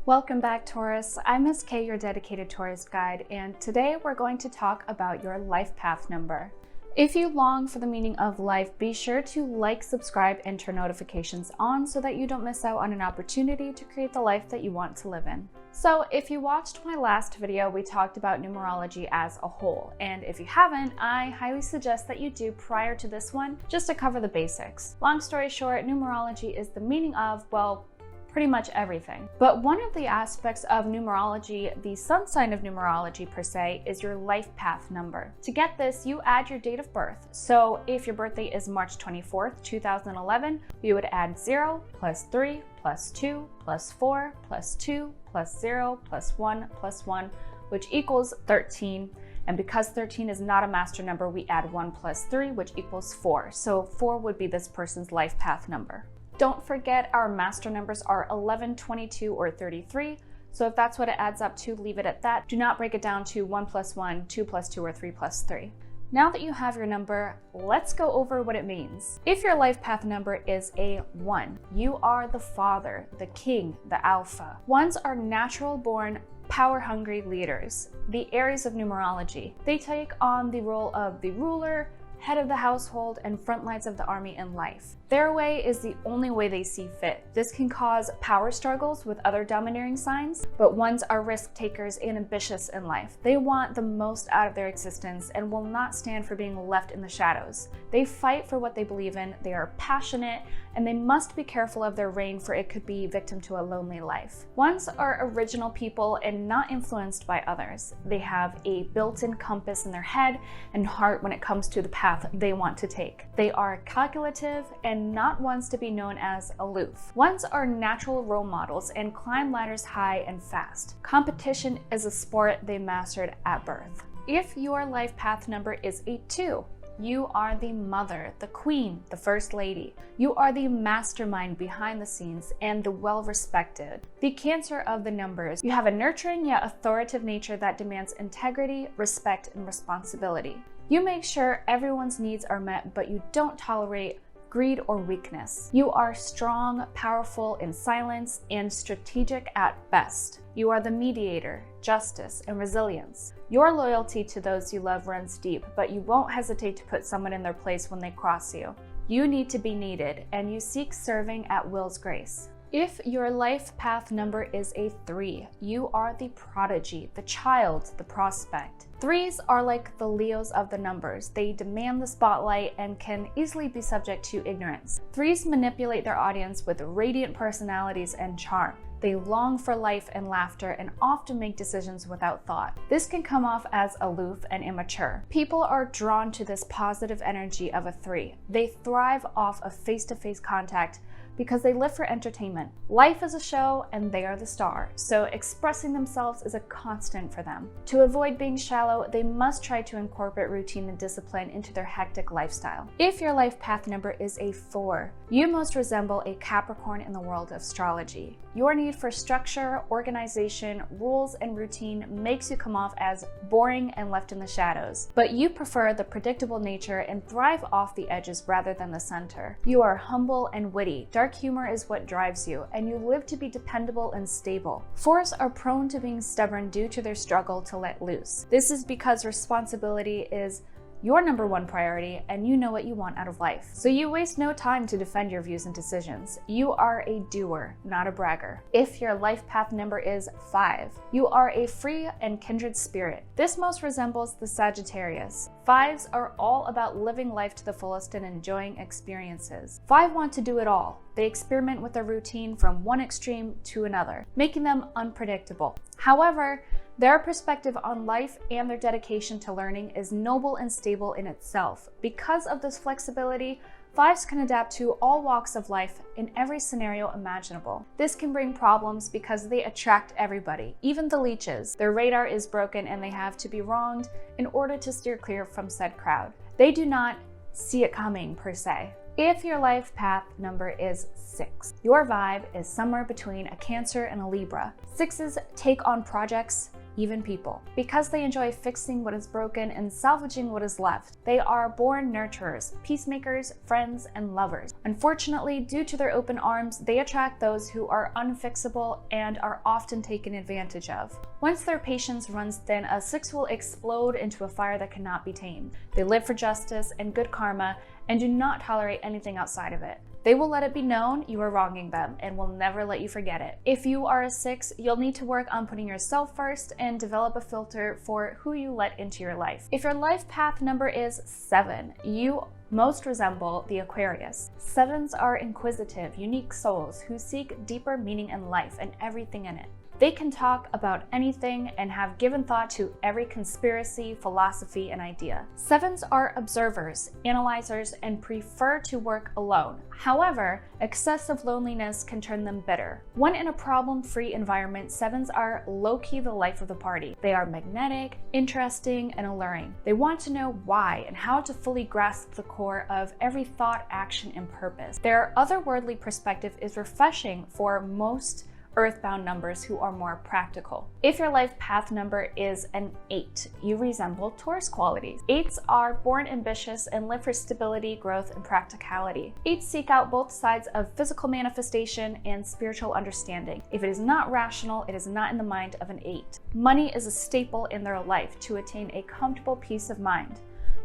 Welcome back, Taurus. I'm Ms. K, your dedicated Taurus guide, and today we're going to talk about your life path number. If you long for the meaning of life, be sure to like, subscribe, and turn notifications on so that you don't miss out on an opportunity to create the life that you want to live in. So if you watched my last video, we talked about numerology as a whole, and if you haven't, I highly suggest that you do prior to this one, just to cover the basics. Long story short, numerology is the meaning of, well, pretty much everything. But one of the aspects of numerology, the sun sign of numerology per se, is your life path number. To get this, you add your date of birth. So if your birthday is March 24th, 2011, we would add 0 plus 3 plus 2 plus 4 plus 2 plus 0 plus 1 plus 1, which equals 13. And because 13 is not a master number, we add 1 plus 3, which equals 4. So 4 would be this person's life path number. Don't forget our master numbers are 11, 22, or 33. So if that's what it adds up to, leave it at that. Do not break it down to 1 plus 1, 2 plus 2, or 3 plus 3. Now that you have your number, let's go over what it means. If your life path number is a 1, you are the father, the king, the alpha. 1s are natural born, power-hungry leaders, the Aries of numerology. They take on the role of the ruler, head of the household, and front lines of the army in life. Their way is the only way they see fit. This can cause power struggles with other domineering signs, but 1s are risk takers and ambitious in life. They want the most out of their existence and will not stand for being left in the shadows. They fight for what they believe in, they are passionate, and they must be careful of their reign, for it could be victim to a lonely life. 1s are original people and not influenced by others. They have a built-in compass in their head and heart when it comes to the path they want to take. They are calculative and not ones to be known as aloof. 1s are natural role models and climb ladders high and fast. Competition is a sport they mastered at birth. If your life path number is a 2, you are the mother, the queen, the first lady. You are the mastermind behind the scenes and the well-respected. The Cancer of the numbers. You have a nurturing yet authoritative nature that demands integrity, respect, and responsibility. You make sure everyone's needs are met, but you don't tolerate greed or weakness. You are strong, powerful in silence, and strategic at best. You are the mediator, justice, and resilience. Your loyalty to those you love runs deep, but you won't hesitate to put someone in their place when they cross you. You need to be needed, and you seek serving at will's grace. If your life path number is a 3, you are the prodigy, the child, the prospect. 3s are like the Leos of the numbers. They demand the spotlight and can easily be subject to ignorance. 3s manipulate their audience with radiant personalities and charm. They long for life and laughter and often make decisions without thought. This can come off as aloof and immature. People are drawn to this positive energy of a 3. They thrive off of face-to-face contact because they live for entertainment. Life is a show and they are the star, so expressing themselves is a constant for them. To avoid being shallow, they must try to incorporate routine and discipline into their hectic lifestyle. If your life path number is a 4, you most resemble a Capricorn in the world of astrology. Your need for structure, organization, rules, and routine makes you come off as boring and left in the shadows, but you prefer the predictable nature and thrive off the edges rather than the center. You are humble and witty. Dark humor is what drives you, and you live to be dependable and stable. 4s are prone to being stubborn due to their struggle to let loose. This is because responsibility is your number 1 priority, and you know what you want out of life. So you waste no time to defend your views and decisions. You are a doer, not a bragger. If your life path number is 5, you are a free and kindred spirit. This most resembles the Sagittarius. 5s are all about living life to the fullest and enjoying experiences. 5 want to do it all. They experiment with their routine from one extreme to another, making them unpredictable. However, their perspective on life and their dedication to learning is noble and stable in itself. Because of this flexibility, 5s can adapt to all walks of life in every scenario imaginable. This can bring problems because they attract everybody, even the leeches. Their radar is broken and they have to be wronged in order to steer clear from said crowd. They do not see it coming per se. If your life path number is 6, your vibe is somewhere between a Cancer and a Libra. 6s take on projects even people. Because they enjoy fixing what is broken and salvaging what is left, they are born nurturers, peacemakers, friends, and lovers. Unfortunately, due to their open arms, they attract those who are unfixable and are often taken advantage of. Once their patience runs thin, a 6 will explode into a fire that cannot be tamed. They live for justice and good karma and do not tolerate anything outside of it. They will let it be known you are wronging them and will never let you forget it. If you are a 6, you'll need to work on putting yourself first and develop a filter for who you let into your life. If your life path number is 7, you most resemble the Aquarius. 7s are inquisitive, unique souls who seek deeper meaning in life and everything in it. They can talk about anything and have given thought to every conspiracy, philosophy, and idea. 7s are observers, analyzers, and prefer to work alone. However, excessive loneliness can turn them bitter. When in a problem-free environment, 7s are low-key the life of the party. They are magnetic, interesting, and alluring. They want to know why and how to fully grasp the core of every thought, action, and purpose. Their otherworldly perspective is refreshing for most earthbound numbers who are more practical. If your life path number is an 8, you resemble Taurus qualities. 8s are born ambitious and live for stability, growth, and practicality. 8s seek out both sides of physical manifestation and spiritual understanding. If it is not rational, it is not in the mind of an 8. Money is a staple in their life to attain a comfortable peace of mind.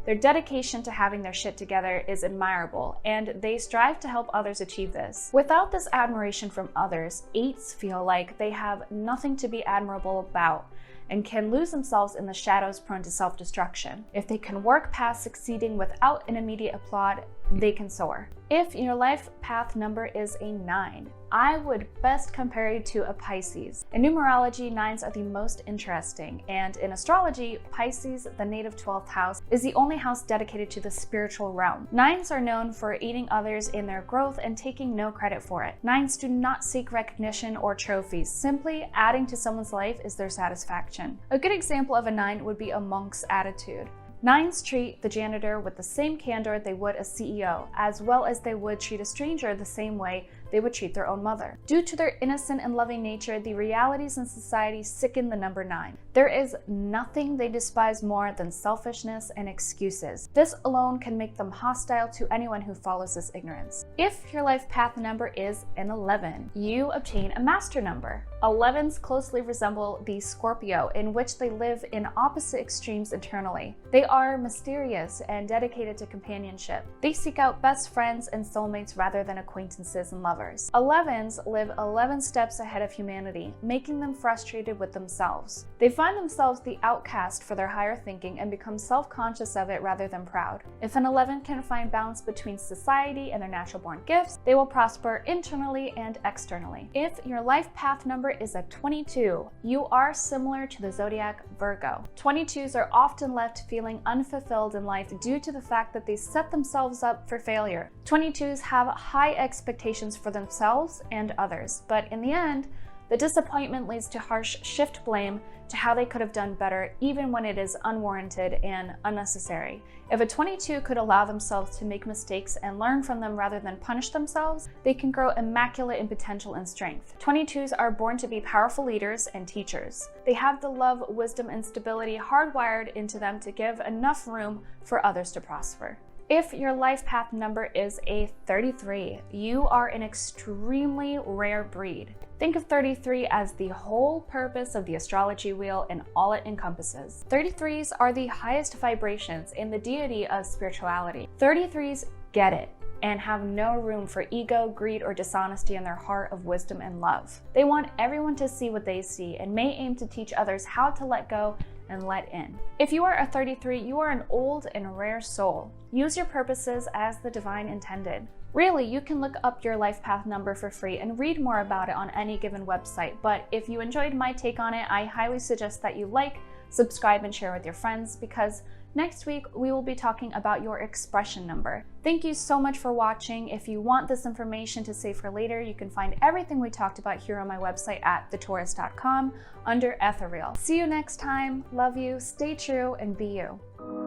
Their dedication to having their shit together is admirable, and they strive to help others achieve this. Without this admiration from others, 8s feel like they have nothing to be admirable about and can lose themselves in the shadows, prone to self-destruction. If they can work past succeeding without an immediate applaud, they can soar. If your life path number is a 9, I would best compare you to a Pisces. In numerology, 9s are the most interesting, and in astrology, Pisces, the native 12th house, is the only house dedicated to the spiritual realm. 9s are known for aiding others in their growth and taking no credit for it. 9s do not seek recognition or trophies. Simply adding to someone's life is their satisfaction. A good example of a 9 would be a monk's attitude. 9s treat the janitor with the same candor they would a CEO, as well as they would treat a stranger the same way they would treat their own mother. Due to their innocent and loving nature, the realities in society sicken the number 9. There is nothing they despise more than selfishness and excuses. This alone can make them hostile to anyone who follows this ignorance. If your life path number is an 11, you obtain a master number. 11s closely resemble the Scorpio, in which they live in opposite extremes internally. They are mysterious and dedicated to companionship. They seek out best friends and soulmates rather than acquaintances and lovers. 11s live 11 steps ahead of humanity, making them frustrated with themselves. They find themselves the outcast for their higher thinking and become self-conscious of it rather than proud. If an 11 can find balance between society and their natural-born gifts, they will prosper internally and externally. If your life path number is a 22, you are similar to the zodiac Virgo. 22s are often left feeling unfulfilled in life due to the fact that they set themselves up for failure. 22s have high expectations for themselves and others, but in the end, the disappointment leads to harsh shift blame to how they could have done better, even when it is unwarranted and unnecessary. If a 22 could allow themselves to make mistakes and learn from them rather than punish themselves, they can grow immaculate in potential and strength. 22s are born to be powerful leaders and teachers. They have the love, wisdom, and stability hardwired into them to give enough room for others to prosper. If your life path number is a 33, you are an extremely rare breed. Think of 33 as the whole purpose of the astrology wheel and all it encompasses. 33s are the highest vibrations in the deity of spirituality. 33s get it and have no room for ego, greed, or dishonesty in their heart of wisdom and love. They want everyone to see what they see and may aim to teach others how to let go and let in. If you are a 33, you are an old and rare soul. Use your purposes as the divine intended. Really, you can look up your life path number for free and read more about it on any given website, but if you enjoyed my take on it, I highly suggest that you like, subscribe, and share with your friends, because next week we will be talking about your expression number. Thank you so much for watching. If you want this information to save for later, you can find everything we talked about here on my website at thetaurust.com under Ethereal. See you next time. Love you, stay true, and be you.